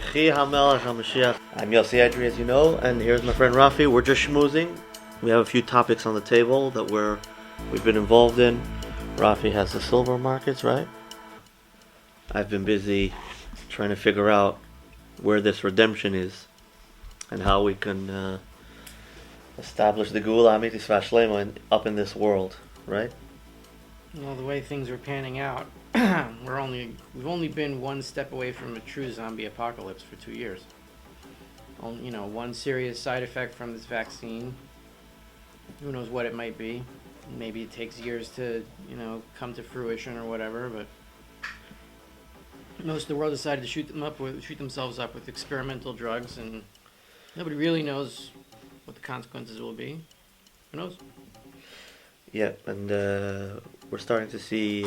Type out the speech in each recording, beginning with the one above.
Moshiach. I'm Yosef Edery, as you know, and here's my friend Rafi. We're just schmoozing. We have a few topics on the table that we've been involved in. Rafi has the silver markets, right? I've been busy trying to figure out where this redemption is and how we can establish the Geula Amitis Vashlema up in this world, right? Well, the way things are panning out, we've only been one step away from a true zombie apocalypse for 2 years. One serious side effect from this vaccine. Who knows what it might be? Maybe it takes years to, come to fruition or whatever. But most of the world decided to shoot themselves up with experimental drugs, and nobody really knows what the consequences will be. Who knows? Yeah, and we're starting to see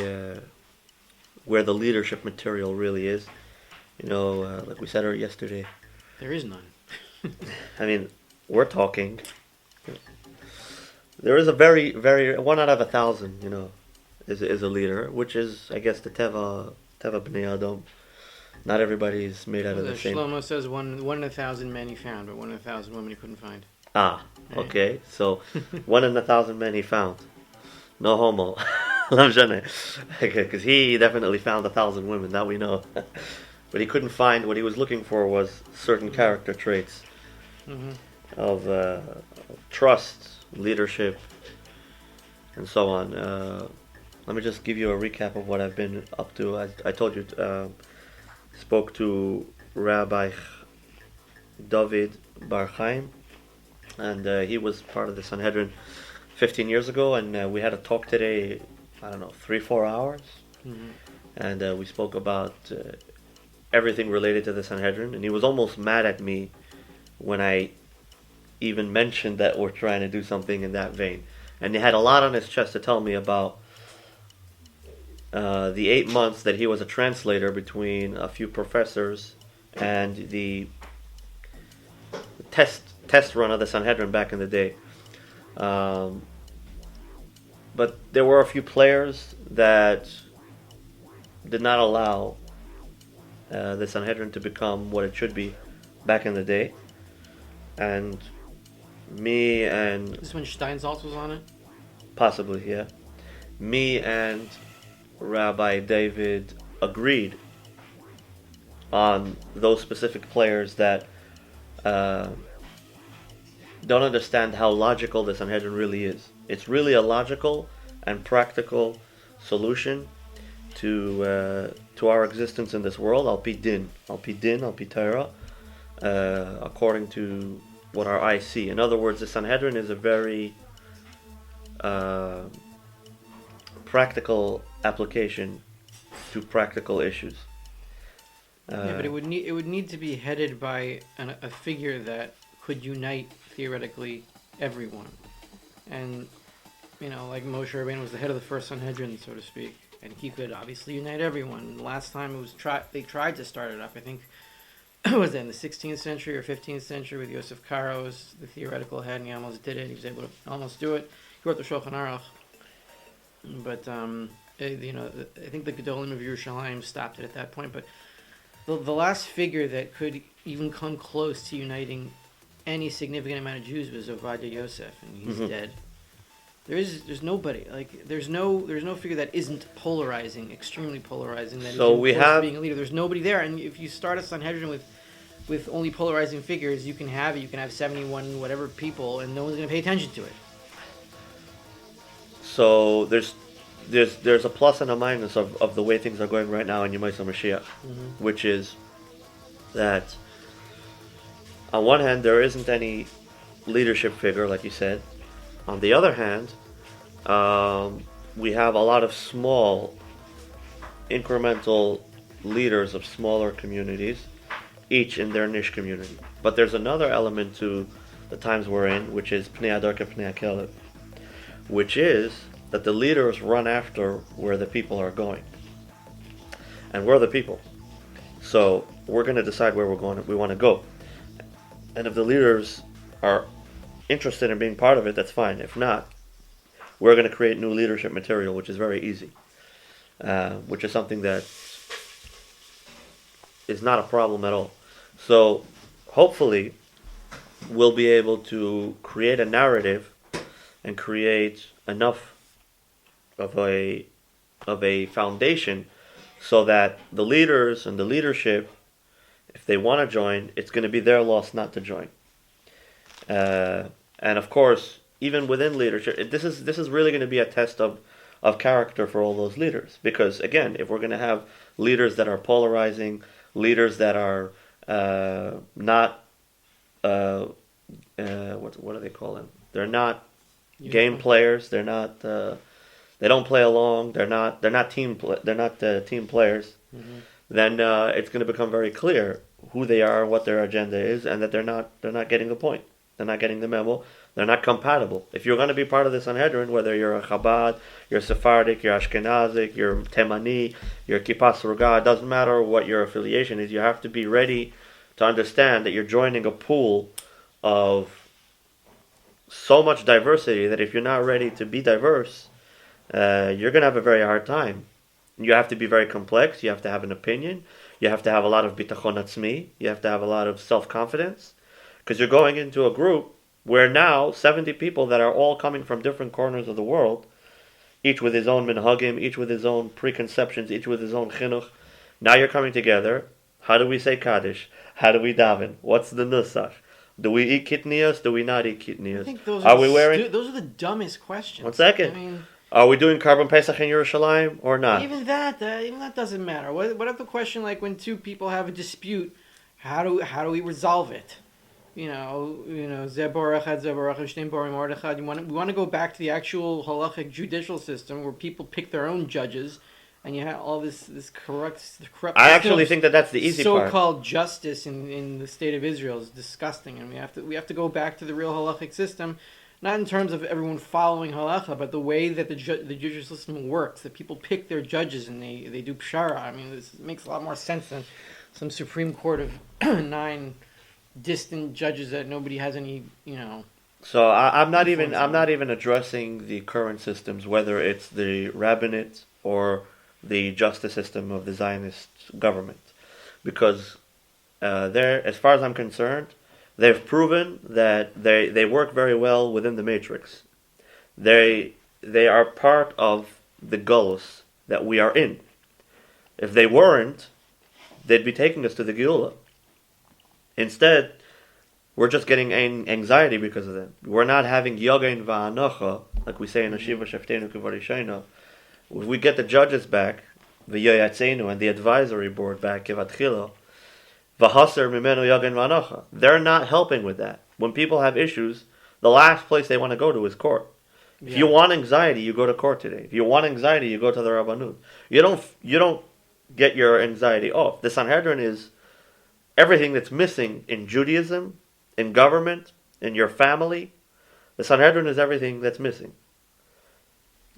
where the leadership material really is. Like we said yesterday. There is none. I mean, we're talking. There is a very, very 1 out of 1,000, is a leader, which is, I guess, the Teva B'nai Adam. Not everybody is made out of the same. Shlomo says one in 1,000 men he found, but 1 in 1,000 women he couldn't find. Ah, okay. So 1 in 1,000 men he found. No homo. Because he definitely found 1,000 women, that we know. But he couldn't find, what he was looking for was certain character traits of trust, leadership, and so on. Let me just give you a recap of what I've been up to. I told you, spoke to Rabbi David Bar Chaim, and he was part of the Sanhedrin 15 years ago, and we had a talk today, 3-4 hours, and we spoke about everything related to the Sanhedrin, and he was almost mad at me when I even mentioned that we're trying to do something in that vein. And he had a lot on his chest to tell me about the 8 months that he was a translator between a few professors and the test run of the Sanhedrin back in the day. But there were a few players that did not allow the Sanhedrin to become what it should be back in the day. And me and... This is when Steinsaltz was on it? Possibly, yeah. Me and Rabbi David agreed on those specific players that don't understand how logical the Sanhedrin really is. It's really a logical and practical solution to our existence in this world. Al pi din, al pi Torah, according to what our eyes see. In other words, the Sanhedrin is a very practical application to practical issues. But it would need to be headed by a figure that could unite theoretically everyone, and like Moshe Rabbeinu was the head of the first Sanhedrin, so to speak, and he could obviously unite everyone. Last time they tried to start it up, I think. Was it in the 16th century or 15th century with Yosef Karo as the theoretical head, and he almost did it. He was able to almost do it. He wrote the Shulchan Aruch. But, I think the Gedolim of Yerushalayim stopped it at that point. But the last figure that could even come close to uniting any significant amount of Jews was Ovadia Yosef, and he's dead. There's nobody. There's no figure that isn't polarizing, extremely polarizing. That so we have being a leader. There's nobody there, and if you start a Sanhedrin with only polarizing figures, you can have 71 whatever people, and no one's going to pay attention to it. So there's a plus and a minus of the way things are going right now in Yemais Mashiach, which is that on one hand there isn't any leadership figure, like you said. On the other hand, we have a lot of small, incremental leaders of smaller communities, each in their niche community. But there's another element to the times we're in, which is Pnei Adarka Pnei HaKelev, which is that the leaders run after where the people are going. And we're the people. So we're going to decide where we want to go. And if the leaders are interested in being part of it, that's fine. If not, we're going to create new leadership material, which is very easy, which is something that is not a problem at all. So hopefully we'll be able to create a narrative and create enough of a foundation so that the leaders and the leadership, if they want to join, it's going to be their loss not to join. And of course, even within leadership, this is really going to be a test of character for all those leaders. Because again, if we're going to have leaders that are polarizing, leaders that are not what do they call them? They're not game players. They're not. They don't play along. They're not team players. Mm-hmm. Then it's going to become very clear who they are, what their agenda is, and that they're not getting the point. They're not getting the memo. They're not compatible. If you're going to be part of the Sanhedrin, whether you're a Chabad, you're Sephardic, you're Ashkenazic, you're Temani, you're Kippas Ruga, it doesn't matter what your affiliation is. You have to be ready to understand that you're joining a pool of so much diversity that if you're not ready to be diverse, you're going to have a very hard time. You have to be very complex. You have to have an opinion. You have to have a lot of bitachon atzmi. You have to have a lot of self-confidence. Because you're going into a group where now 70 people that are all coming from different corners of the world, each with his own minhagim, each with his own preconceptions, each with his own chinuch. Now you're coming together. How do we say Kaddish? How do we daven? What's the nusach? Do we eat kitniyas? Do we not eat kitniyas? I think those are we wearing? Those are the dumbest questions. 1 second. I mean, are we doing Carbon Pesach in Yerushalayim or not? Even that doesn't matter. What if the question, like when two people have a dispute, how do we resolve it? We want to go back to the actual halachic judicial system where people pick their own judges, and you have all this corrupt. I actually think that's the easy part. So-called justice in the state of Israel is disgusting, and we have to go back to the real halachic system, not in terms of everyone following halacha, but the way that the judicial system works. That people pick their judges and they do pshara. I mean, this makes a lot more sense than some Supreme Court of 9 distant judges that nobody has any, So I'm not even addressing the current systems, whether it's the rabbinate or the justice system of the Zionist government, because as far as I'm concerned, they've proven that they work very well within the matrix. They are part of the gullus that we are in. If they weren't, they'd be taking us to the Geula. Instead, we're just getting anxiety because of them. We're not having yogain va'anocha, like we say in Ashiva Sheftenu Kivarishayna. If we get the judges back, the yoyatzenu and the advisory board back, kivatchila, v'haser mimenu yogain va'anocha. They're not helping with that. When people have issues, the last place they want to go to is court. If you want anxiety, you go to court today. If you want anxiety, you go to the Rabbanut. You don't get your anxiety off. The Sanhedrin is everything that's missing in Judaism, in government, in your family. The Sanhedrin is everything that's missing.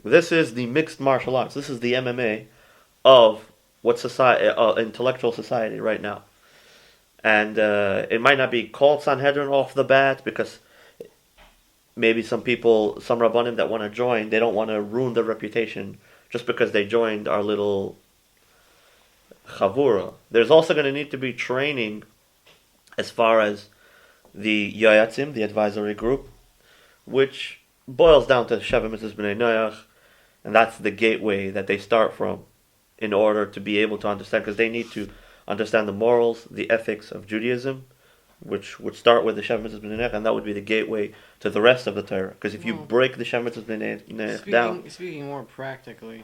This is the mixed martial arts. This is the MMA of what society, intellectual society right now. And it might not be called Sanhedrin off the bat because maybe some Rabbanim that want to join, they don't want to ruin their reputation just because they joined our little chavura. There's also going to need to be training as far as the Yoyatzim, the advisory group, which boils down to Sheva Mitzvahs B'nai Noach, and that's the gateway that they start from in order to be able to understand, because they need to understand the morals, the ethics of Judaism, which would start with the Sheva Mitzvahs B'nai Noach, and that would be the gateway to the rest of the Torah. Because if you break the Sheva Mitzvahs B'nai Noach down... Speaking more practically,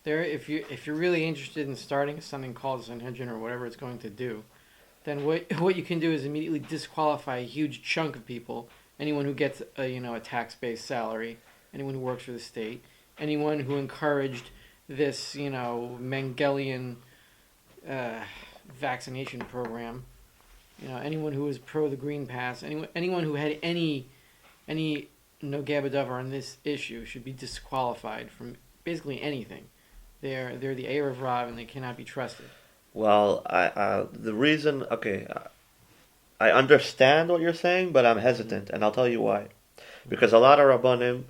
if you're really interested in starting something called Sanhedrin or whatever it's going to do, then what you can do is immediately disqualify a huge chunk of people. Anyone who gets a tax-based salary, anyone who works for the state, anyone who encouraged this Mengelian vaccination program, anyone who was pro the Green Pass, anyone who had any nogeh b'davar on this issue should be disqualified from basically anything. They're the Erev Rav and they cannot be trusted. Well, the reason, I understand what you're saying, but I'm hesitant, and I'll tell you why. Because a lot of Rabbanim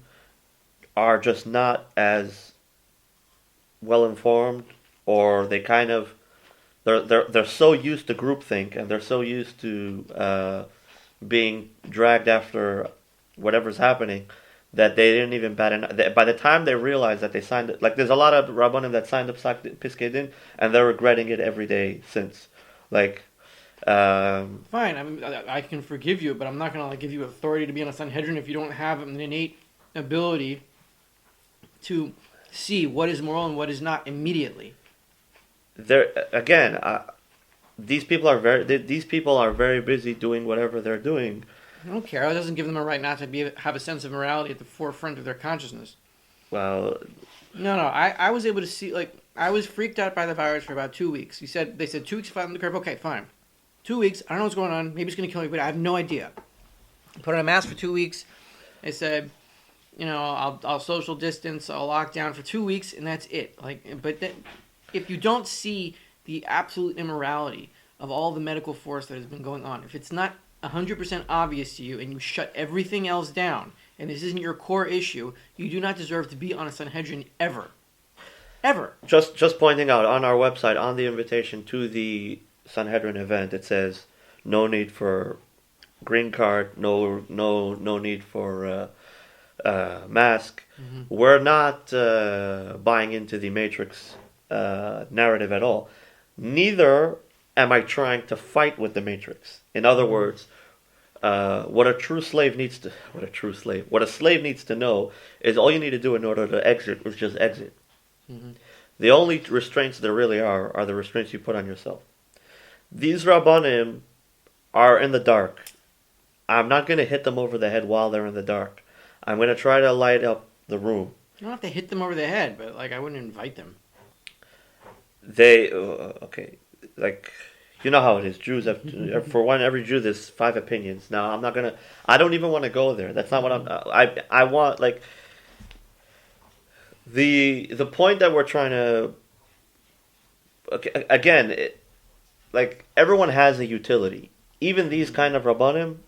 are just not as well informed, or they kind of they're so used to groupthink, and they're so used to being dragged after whatever's happening, that they didn't even bat an eye. By the time they realized that they signed it, like there's a lot of Rabbanim that signed up Piskei Din, and they're regretting it every day since. Like, fine, I can forgive you, but I'm not going to give you authority to be on a Sanhedrin if you don't have an innate ability to see what is moral and what is not immediately. There again, these people are very busy doing whatever they're doing. I don't care. It doesn't give them a right not to have a sense of morality at the forefront of their consciousness. Well, no. I was able to see, like, I was freaked out by the virus for about 2 weeks. They said 2 weeks flat the curve. Okay, fine. 2 weeks. I don't know what's going on. Maybe it's going to kill me, but I have no idea. I put on a mask for 2 weeks. They said, I'll social distance. I'll lock down for 2 weeks, and that's it. But then, if you don't see the absolute immorality of all the medical force that has been going on, if it's not 100% obvious to you and you shut everything else down, and this isn't your core issue, you do not deserve to be on a Sanhedrin ever. Ever. Just pointing out, on our website, on the invitation to the Sanhedrin event, it says no need for green card, no need for mask. Mm-hmm. We're not buying into the Matrix narrative at all. Neither am I trying to fight with the Matrix. In other words, what a slave needs to know is all you need to do in order to exit is just exit. Mm-hmm. The only restraints there really are the restraints you put on yourself. These Rabbanim are in the dark. I'm not going to hit them over the head while they're in the dark. I'm going to try to light up the room. You don't have to hit them over the head, but I wouldn't invite them. Okay, you know how it is. Jews have, every Jew there's 5 opinions. Now I don't even want to go there. That's not what I want, the point that we're trying to, okay, again, everyone has a utility. Even these kind of Rabbanim,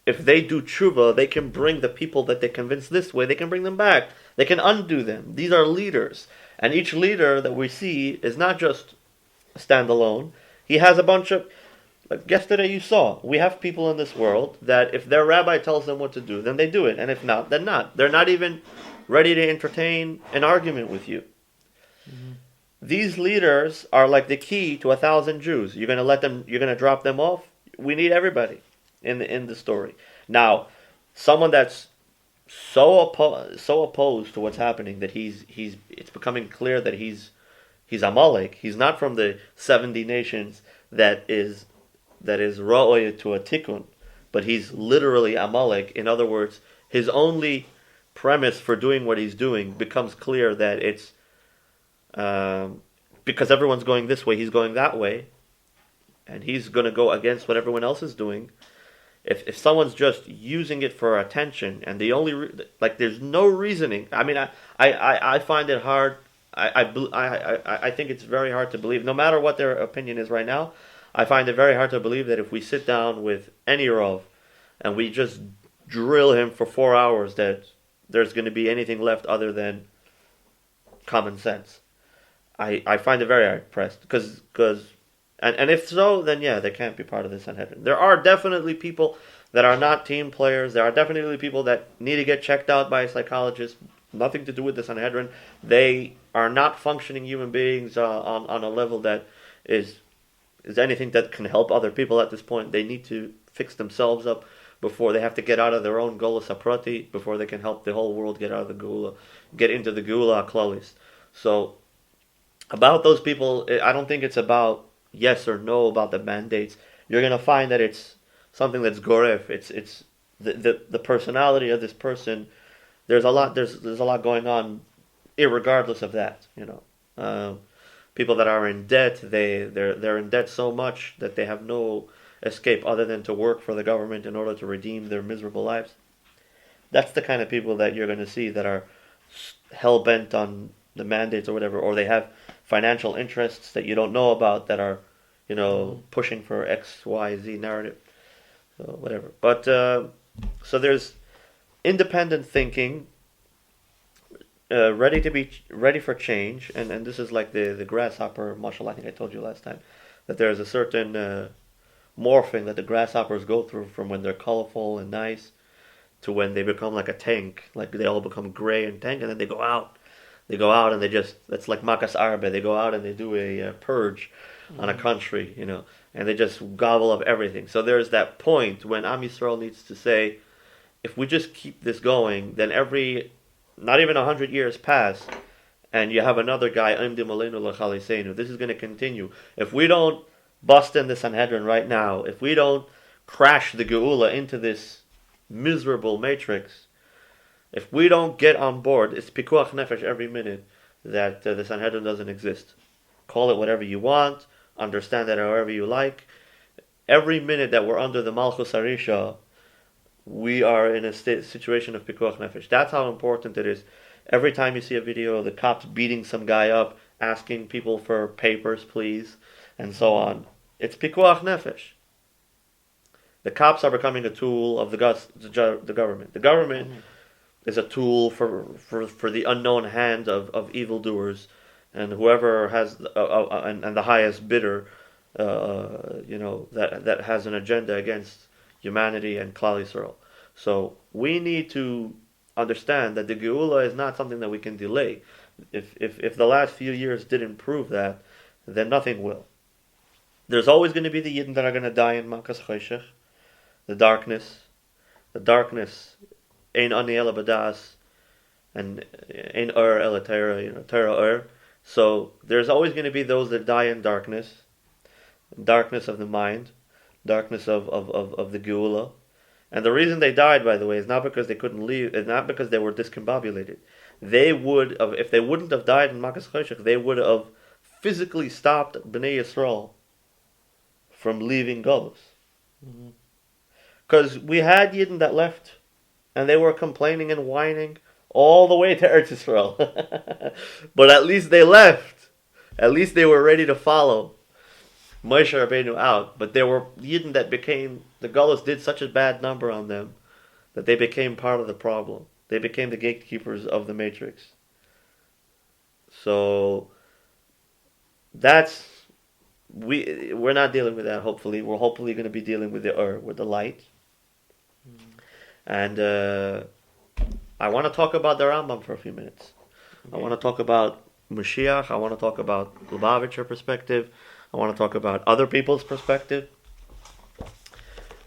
if they do tshuva, they can bring the people that they convince this way, they can bring them back. They can undo them. These are leaders. And each leader that we see is not just standalone. He has a bunch of, yesterday you saw, we have people in this world that if their rabbi tells them what to do, then they do it. And if not, then not. They're not even ready to entertain an argument with you. Mm-hmm. These leaders are like the key to 1,000 Jews. You're going to drop them off? We need everybody in the story. Now, someone that's so opposed to what's happening that it's becoming clear that he's Amalek. He's not from the 70 nations that is ra'oy to a tikkun, but he's literally Amalek. In other words, his only premise for doing what he's doing becomes clear that it's because everyone's going this way, he's going that way, and he's going to go against what everyone else is doing. If someone's just using it for attention, and the only there's no reasoning. I mean, I find it hard. I think it's very hard to believe, no matter what their opinion is right now. I find it very hard to believe that if we sit down with any Rav and we just drill him for 4 hours, that there's going to be anything left other than common sense. I find it very hard pressed because. And if so, then yeah, they can't be part of the Sanhedrin. There are definitely people that are not team players. There are definitely people that need to get checked out by a psychologist. Nothing to do with the Sanhedrin. They are not functioning human beings on a level that is anything that can help other people at this point. They need to fix themselves up before they have to get out of their own Gola Saprati, before they can help the whole world get out of the Geula, get into the Geula Klalis. So, about those people, I don't think it's about yes or no about the mandates. You're going to find that it's something that's goref. It's the personality of this person. There's a lot going on, irregardless of that. People that are in debt, they're in debt so much that they have no escape other than to work for the government in order to redeem their miserable lives. That's the kind of people that you're going to see that are hell bent on the mandates or whatever, or they have financial interests that you don't know about that are, pushing for X, Y, Z narrative. So whatever. But so there's independent thinking, ready for change, and this is like the grasshopper mashal I think I told you last time. that there's a certain morphing that the grasshoppers go through from when they're colorful and nice to when they become like a tank, like they all become gray and tank, and then they go out. They go out and they just, that's like Makas Arbe, they go out and they do a purge on a country, and they just gobble up everything. So there's that point when Am Yisrael needs to say, if we just keep this going, then not even 100 years pass, and you have another guy, this is going to continue. If we don't bust in the Sanhedrin right now, if we don't crash the Geula into this miserable matrix, if we don't get on board, it's pikuach nefesh every minute that the Sanhedrin doesn't exist. Call it whatever you want, understand it however you like. Every minute that we're under the Malchus Harisha, we are in a situation of pikuach nefesh. That's how important it is. Every time you see a video of the cops beating some guy up, asking people for papers, please, and so on, it's pikuach nefesh. The cops are becoming a tool of the government. The government is a tool for the unknown hand of evildoers, and whoever has and the highest bidder, that has an agenda against humanity and Klal Yisrael. So we need to understand that the Geula is not something that we can delay. If the last few years didn't prove that, then nothing will. There's always going to be the Yidden that are going to die in Makas Choshech, the darkness. The darkness, Ein Ani Ela Badas, and Ein Ur Ela Tera, Tera Ur. So there's always going to be those that die in darkness of the mind, darkness of the Geula. And the reason they died, by the way, is not because they couldn't leave, it's not because they were discombobulated. They would have, if they wouldn't have died in Makas Choshech, they would have physically stopped Bnei Yisrael from leaving Golus. Because we had Yidden that left, and they were complaining and whining all the way to Eretz Yisrael. But at least they left. At least they were ready to follow Moshe Rabbeinu out. But there were Yidden that became, the Golus did such a bad number on them that they became part of the problem. They became the gatekeepers of the matrix. So we're not dealing with that, hopefully. We're hopefully going to be dealing with the light. And I want to talk about the Rambam for a few minutes. Okay. I want to talk about Moshiach. I want to talk about Lubavitcher perspective. I want to talk about other people's perspective.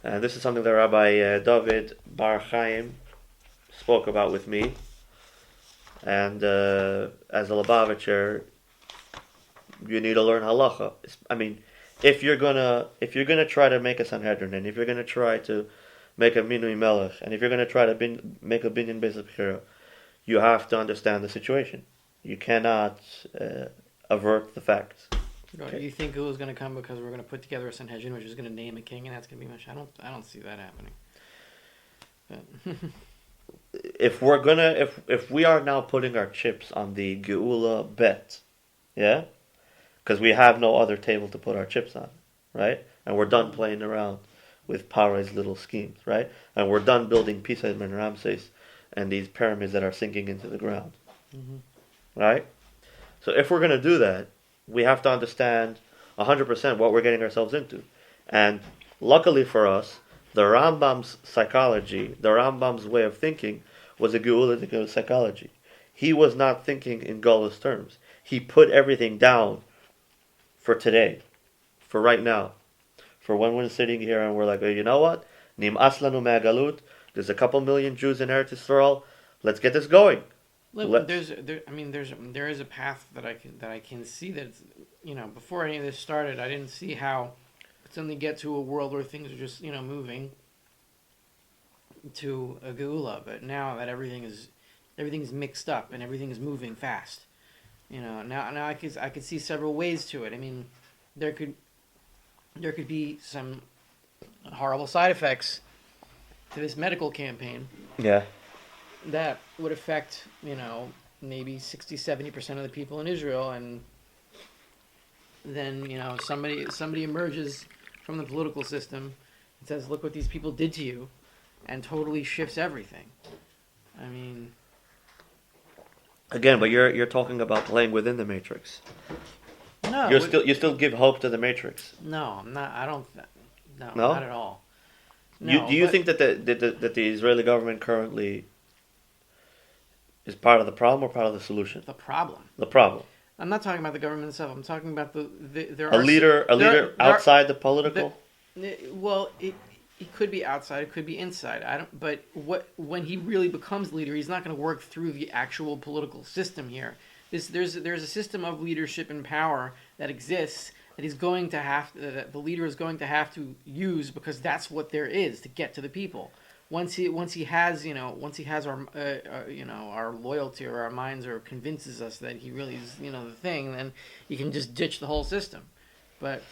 And this is something that Rabbi David Bar Chaim spoke about with me. And as a Lubavitcher, you need to learn halacha. I mean, if you're gonna try to make a Sanhedrin, and if you're gonna try to make a minui melech, and if you're gonna try to make a binyan beis b'chira, you have to understand the situation. You cannot avert the facts. Okay. You think it was going to come because we're going to put together a Sanhedrin, which is going to name a king, and that's going to be much? I don't see that happening. If we are now putting our chips on the Geula bet, yeah, because we have no other table to put our chips on, right? And we're done playing around with Paro's little schemes, right? And we're done building Pisah and Ramses and these pyramids that are sinking into the ground, right? So if we're going to do that, we have to understand 100% what we're getting ourselves into. And luckily for us, the Rambam's psychology, the Rambam's way of thinking was a Geula psychology. He was not thinking in Golus terms. He put everything down for today, for right now, for when we're sitting here and we're like, oh, you know what? Nim aslanu me'agalut. There's a couple million Jews in Eretz Yisrael. Let's get this going. Look, there is a path that I can see that, before any of this started, I didn't see how suddenly get to a world where things are just, moving to a Geula. But now that everything's mixed up and everything is moving fast, now I could see several ways to it. I mean, there could be some horrible side effects to this medical campaign. Yeah. That would affect, maybe 60-70% of the people in Israel, and then, somebody emerges from the political system and says, look what these people did to you, and totally shifts everything. I mean... Again, but you're talking about playing within the matrix. No, No. You still give hope to the Matrix. No, I'm not. I don't. No, No? not at all. No, Do you think that the Israeli government currently is part of the problem or part of the solution? The problem. The problem. I'm not talking about the government itself. I'm talking about there A leader outside the political. Well, it could be outside. It could be inside. But when he really becomes leader, he's not going to work through the actual political system here. There's a system of leadership and power that exists that that the leader is going to have to use because that's what there is to get to the people. Once he has our our loyalty or our minds or convinces us that he really is the thing, then you can just ditch the whole system. But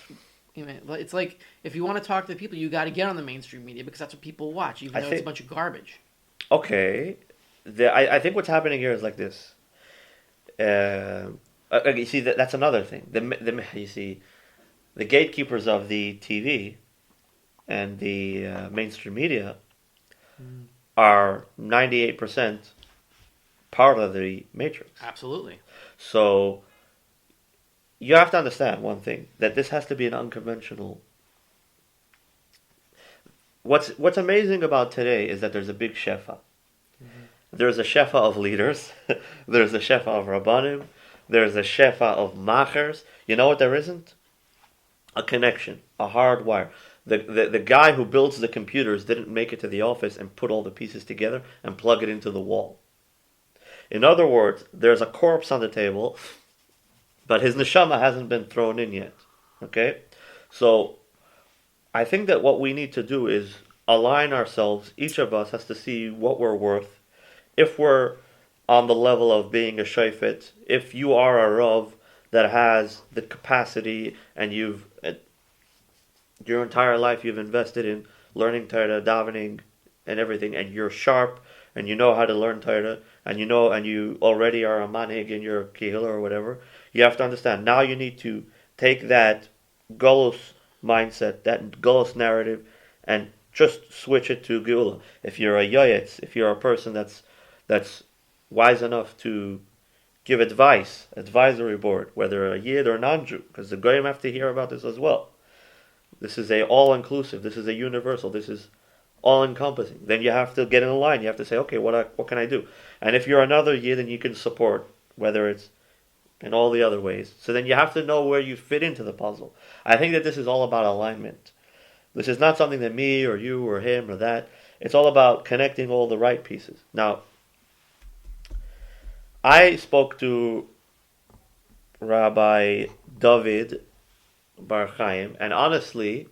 it's like if you want to talk to the people, you got to get on the mainstream media because that's what people watch, even though it's a bunch of garbage. Okay, I think what's happening here is like this. You see that's another thing. You see, the gatekeepers of the TV and the mainstream media are 98% part of the matrix. Absolutely. So you have to understand one thing, that this has to be an unconventional. What's amazing about today is that there's a big shefa. There's a shefa of leaders. There's a shefa of rabbanim. There's a shefa of machers. You know what there isn't? A connection, a hard wire. The guy who builds the computers didn't make it to the office and put all the pieces together and plug it into the wall. In other words, there's a corpse on the table, but his neshama hasn't been thrown in yet. Okay? So I think that what we need to do is align ourselves. Each of us has to see what we're worth. If we're on the level of being a shayfet, if you are a rav that has the capacity and your entire life you've invested in learning Torah, davening, and everything, and you're sharp, and you know how to learn Torah, and you already are a manhig in your kehillah or whatever, you have to understand, now you need to take that Golos mindset, that Golos narrative, and just switch it to Geula. If you're a yoyetz, if you're a person that's wise enough to give advisory board, whether a Yid or non-Jew, because the Goyim have to hear about this as well. This is a all-inclusive, this is a universal, this is all-encompassing. Then you have to get in a line, you have to say, okay, what can I do? And if you're another Yid, then you can support, whether it's in all the other ways. So then you have to know where you fit into the puzzle. I think that this is all about alignment. This is not something that me or you or him or that. It's all about connecting all the right pieces. Now, I spoke to Rabbi David Bar Chaim, and honestly,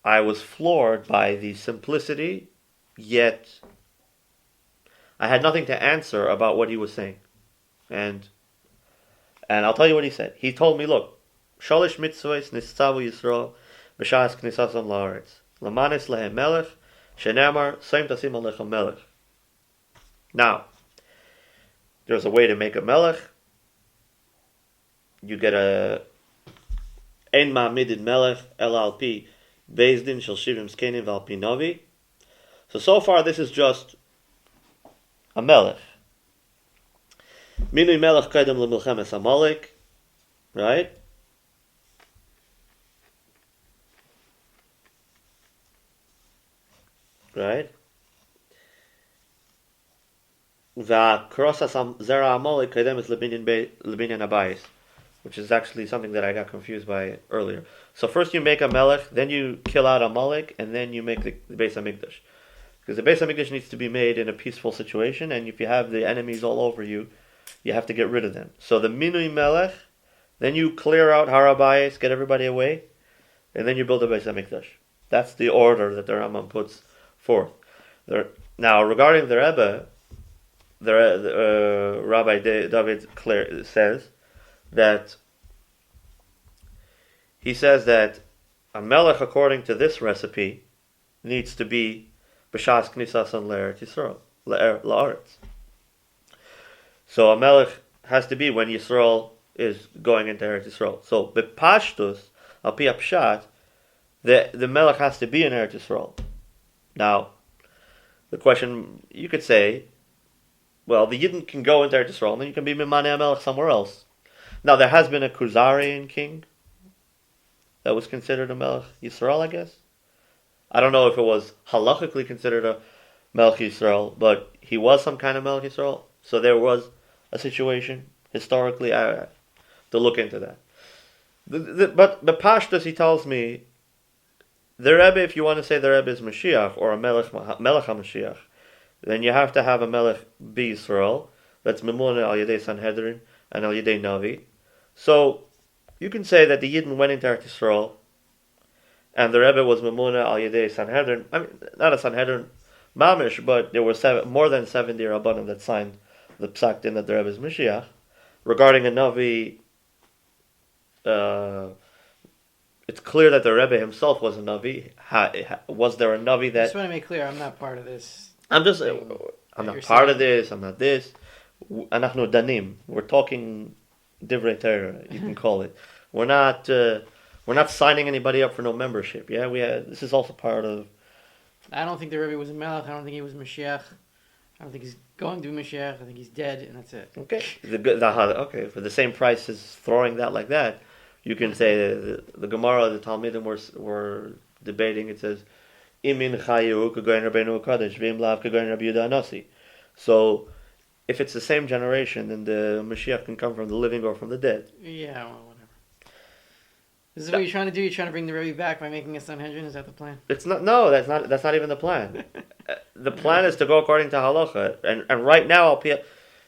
I was floored by the simplicity, yet I had nothing to answer about what he was saying. And I'll tell you what he said. He told me, look, Shalish mitzvahs nistzavu Yisrael b'shas knisasam la'aretz lamanis lehem melech shenemar seim tasim alechem melech. Now, there's a way to make a melech. You get a ein ma'amidid melech el al pi beis din shel shivim zkenim v'al pi novi. So far this is just a melech. Minui melech kaidem lemilchemes Amalek, right? Right? Va'krosas zera Amalek kaidem is lebinyan abayis, which is actually something that I got confused by earlier. So first you make a melech, then you kill out Amalek, and then you make the Beis HaMikdash. Because the Beis HaMikdash needs to be made in a peaceful situation, and if you have the enemies all over you, you have to get rid of them. So the Minui Melech, then you clear out Harabayis, get everybody away, and then you build the Beis HaMikdash. That's the order that the Rambam puts forth. Now, regarding the Rebbe, Rabbi David says that he says that a melech, according to this recipe, needs to be b'shas knisasan le'eretz Yisrael, la'aretz. So a melech has to be when Yisrael is going into Eretz Yisrael. So b'pashtus, al pi pshat, the melech has to be in Eretz Yisrael. Now, the question, you could say, well, the Yidden can go into Eretz Yisrael, and then you can be Mimanei melech somewhere else. Now there has been a Khuzarian king that was considered a Melech Yisrael, I guess. I don't know if it was halachically considered a Melech Yisrael, but he was some kind of Melech Yisrael. So there was a situation historically. I have to look into that. But the Pashtus, he tells me, the Rebbe, if you want to say the Rebbe is Mashiach or a Melech HaMashiach, then you have to have a Melech B'Yisrael that's Memuna al Yedei Sanhedrin and al Yedei Navi. So you can say that the Yidden went into Eretz Yisrael and the Rebbe was Memuna al Yedei Sanhedrin. I mean, not a Sanhedrin Mamish, but there were more than 70 Rabbanim that signed the Psak Din that the Rebbe is Mashiach. Regarding a Navi, it's clear that the Rebbe himself was a Navi. Was there a Navi that... I just want to make clear, I'm not part of this. I'm not part of this, I'm not this. Anachnu danim. We're talking divrei Torah, you can call it. We're not signing anybody up for no membership. Yeah, this is also part of... I don't think the Rebbe was a Melech. I don't think he was Moshiach. I don't think he's going to be Moshiach. I think he's dead, and that's it. Okay. Okay. For the same price as throwing that like that, you can say the Gemara, the Talmidim were debating. It says, "Imin chayu kagoyin Rabbeinu Kadosh, v'im lav kagoyin Rabbi Yehuda Anasi." So, if it's the same generation, then the Mashiach can come from the living or from the dead. Yeah, well, whatever. This is what you're trying to do. You're trying to bring the Rebbe back by making a Sanhedrin. Is that the plan? It's not. No, that's not even the plan. The plan is to go according to halacha, and right now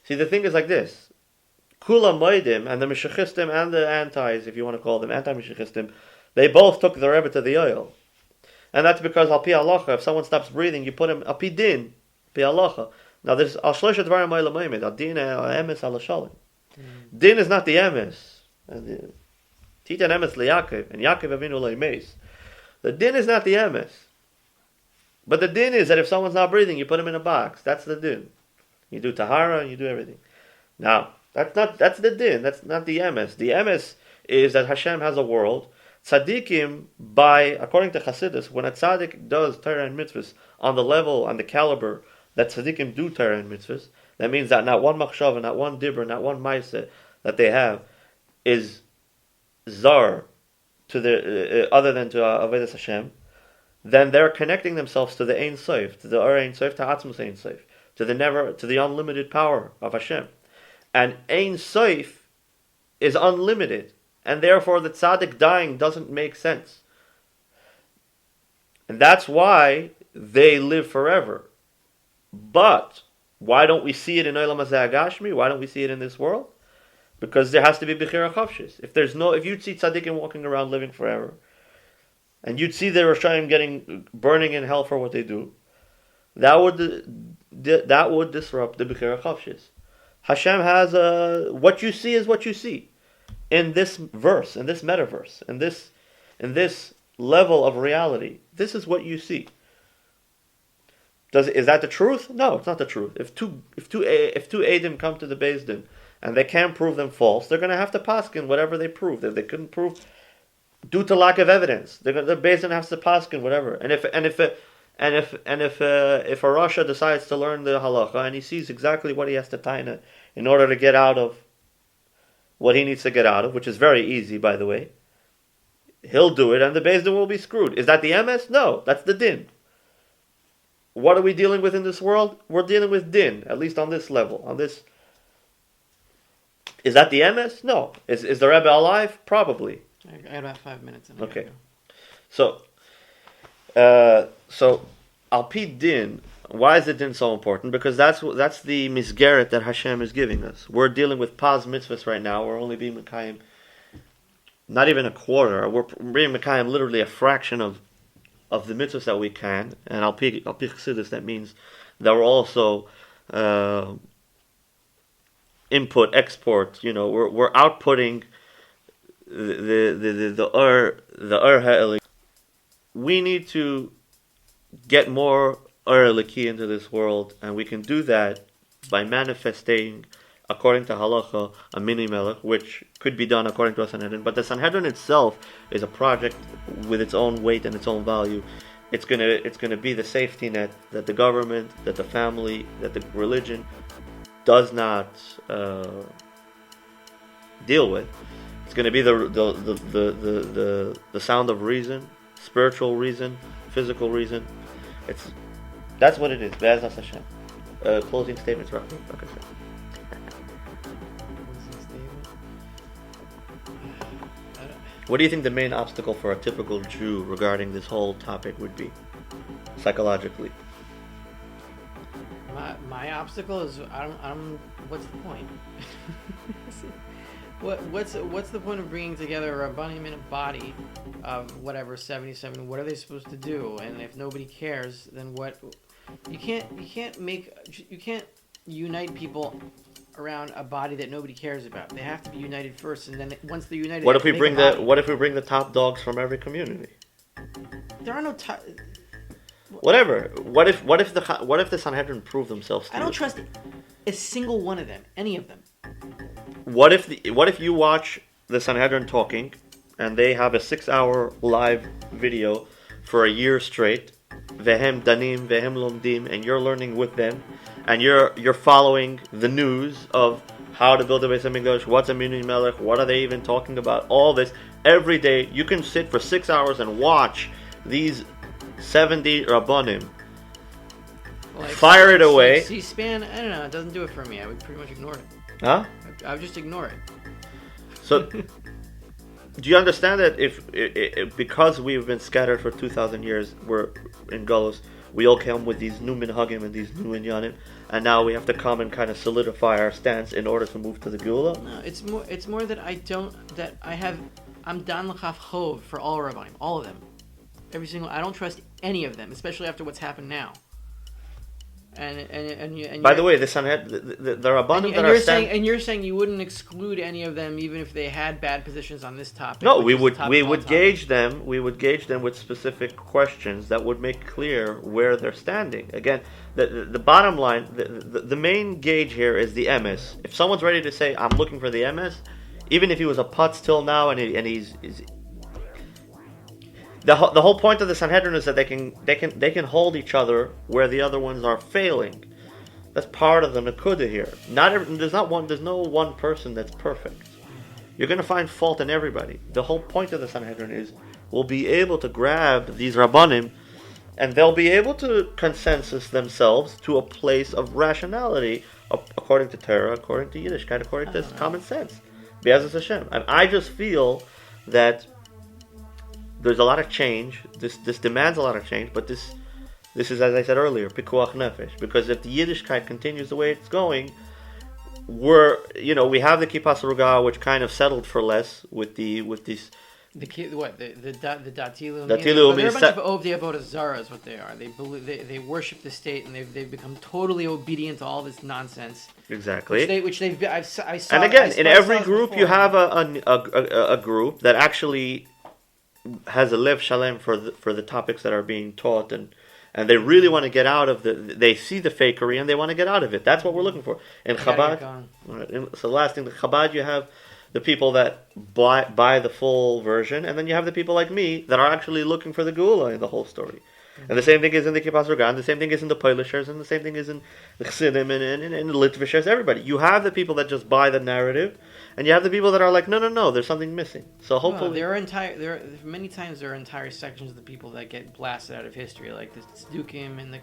see, the thing is like this: Kula Moedim and the Mashiachistim and the antis, if you want to call them anti-Mashiachistim, they both took the Rebbe to the oil, and that's because al pi halacha, if someone stops breathing, you put him al pi din, pi halacha. Now there's al shloisha dvarim ha'olam ha'emet, al din al emes al shalom. Din is not the emes. Titan emes liYaakov, and Yaakov avinu leimeis. The din is not the emes. But the din is that if someone's not breathing, you put him in a box. That's the din. You do tahara and you do everything. Now, that's the din. That's not the emes. The emes is that Hashem has a world. Tzaddikim, according to Chassidus, when a tzaddik does Torah and mitzvahs on the level, on the caliber that tzaddikim do Torah and mitzvahs, that means that not one machshava, not one dibur, not one ma'aseh that they have is zar to the other than to avodas Hashem. Then they're connecting themselves to the Ein Sof, to the Ein Sof, to Atzmus Ein Sof, to the unlimited power of Hashem. And Ein Sof is unlimited, and therefore the tzaddik dying doesn't make sense. And that's why they live forever. But why don't we see it in Olam Hazeh Agashmi? Why don't we see it in this world? Because there has to be Bechira Chavshis. If you'd see tzaddikim walking around living forever, and you'd see the Roshayim burning in hell for what they do, that would disrupt the Bechira Chavshis. Hashem has what you see is what you see. In this verse, in this metaverse, in this level of reality, this is what you see. Is that the truth? No, it's not the truth. If two Eidim come to the Beis Din and they can't prove them false, they're going to have to paskin whatever they prove. If they couldn't prove, due to lack of evidence, the Beis Din has to paskin whatever. And if a Rasha decides to learn the halacha and he sees exactly what he has to taina in order to get out of what he needs to get out of, which is very easy, by the way, he'll do it, and the Beis Din will be screwed. Is that the emes? No, that's the din. What are we dealing with in this world? We're dealing with din, at least on this level. Is that the emes? No. Is the Rebbe alive? Probably. I got about 5 minutes. Okay. So al pi din. Why is the din so important? Because that's the misgeret that Hashem is giving us. We're dealing with paz mitzvahs right now. We're only being mekayim, not even a quarter. We're being mekayim literally a fraction of the mitzvahs that we can. And al pi chassidus, that means that we're also input, export. We're outputting the ha'elik. We need to get more Laki into this world, and we can do that by manifesting according to halacha a mini melech, which could be done according to a Sanhedrin. But the Sanhedrin itself is a project with its own weight and its own value. It's gonna be the safety net that the government, that the family, that the religion does not deal with. It's going to be the sound of reason, spiritual reason, physical reason. That's what it is. Be'ezras Hashem. Closing statements, Rafi. Okay, sir. What do you think the main obstacle for a typical Jew regarding this whole topic would be, psychologically? My obstacle is I'm what's the point? What's the point of bringing together a Rabbanim in a body of whatever 77? What are they supposed to do? And if nobody cares, then what? You can't unite people around a body that nobody cares about. They have to be united first, and then once they're united, what if we bring the top dogs from every community? There are no whatever. What if the Sanhedrin prove themselves? I don't trust a single one of them, any of them. What if you watch the Sanhedrin talking, and they have a 6-hour live video for a year straight, vehem danim, vehem lomdim, and you're learning with them, and you're following the news of how to build a Beis HaMikdash, what's a Minui Melech, what are they even talking about, all this every day. You can sit for 6 hours and watch these 70 Rabbanim fire it away. C-SPAN, I don't know, it doesn't do it for me. I would pretty much ignore it. Huh? I would just ignore it. So, do you understand that if because we've been scattered for 2,000 years, we're in Golos, we all come with these new minhagim and these new inyanim, and now we have to come and kind of solidify our stance in order to move to the Geula? No, it's more that I'm dan l'chaf chov for all Rabbanim, all of them. Every single, I don't trust any of them, especially after what's happened now. And by the way, the Rabbanim that are saying, and you're saying you wouldn't exclude any of them even if they had bad positions on this topic. No, we would gauge them. We would gauge them with specific questions that would make clear where they're standing. Again, the bottom line, the main gauge here is the MS. If someone's ready to say I'm looking for the MS, even if he was a putz till now and he's the whole point of the Sanhedrin is that they can hold each other where the other ones are failing. That's part of the Nakuda here. There's no one person that's perfect. You're going to find fault in everybody. The whole point of the Sanhedrin is we'll be able to grab these Rabbanim and they'll be able to consensus themselves to a place of rationality according to Torah, according to Yiddishkeit, according to common sense. Be'ezras Hashem. And I just feel that there's a lot of change. This demands a lot of change, but this is, as I said earlier, pikuach nefesh. Because if the Yiddishkeit continues the way it's going, we have the Kippah Sarugah, which kind of settled for less with these. The Datilu. They're a bunch of Ovdei Avodah Zarah is what they are. They worship the state and they've become totally obedient to all this nonsense. Exactly. I saw. And again, in every group you have a group that actually has a lev shalem for the topics that are being taught, and they really want to get out of they see the fakery and they want to get out of it. That's what we're looking for. In Chabad, so last thing, the Chabad, you have the people that buy the full version, and then you have the people like me that are actually looking for the Geula in the whole story. And the same thing is in the Kippah Sarugah, and the same thing is in the Polishers, and the same thing is in the Chassidim and the Litvishers, everybody. You have the people that just buy the narrative, and you have the people that are like, no, there's something missing. So hopefully... many times there are entire sections of the people that get blasted out of history, like the Tzdukim and the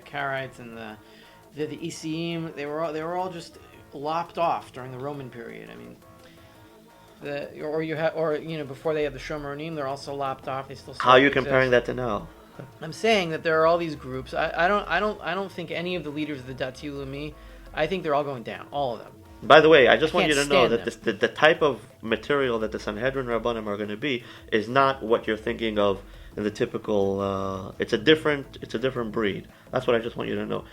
Karaites and the Isiim. They were all just lopped off during the Roman period. I mean... before they had the Shomeronim, they're also lopped off. They still. How are you comparing that to now? I'm saying that there are all these groups. I don't think any of the leaders of the Datilumi. I think they're all going down, all of them. By the way, I just want you to know that the type of material that the Sanhedrin Rabbanim are going to be is not what you're thinking of in the typical. It's a different breed. That's what I just want you to know.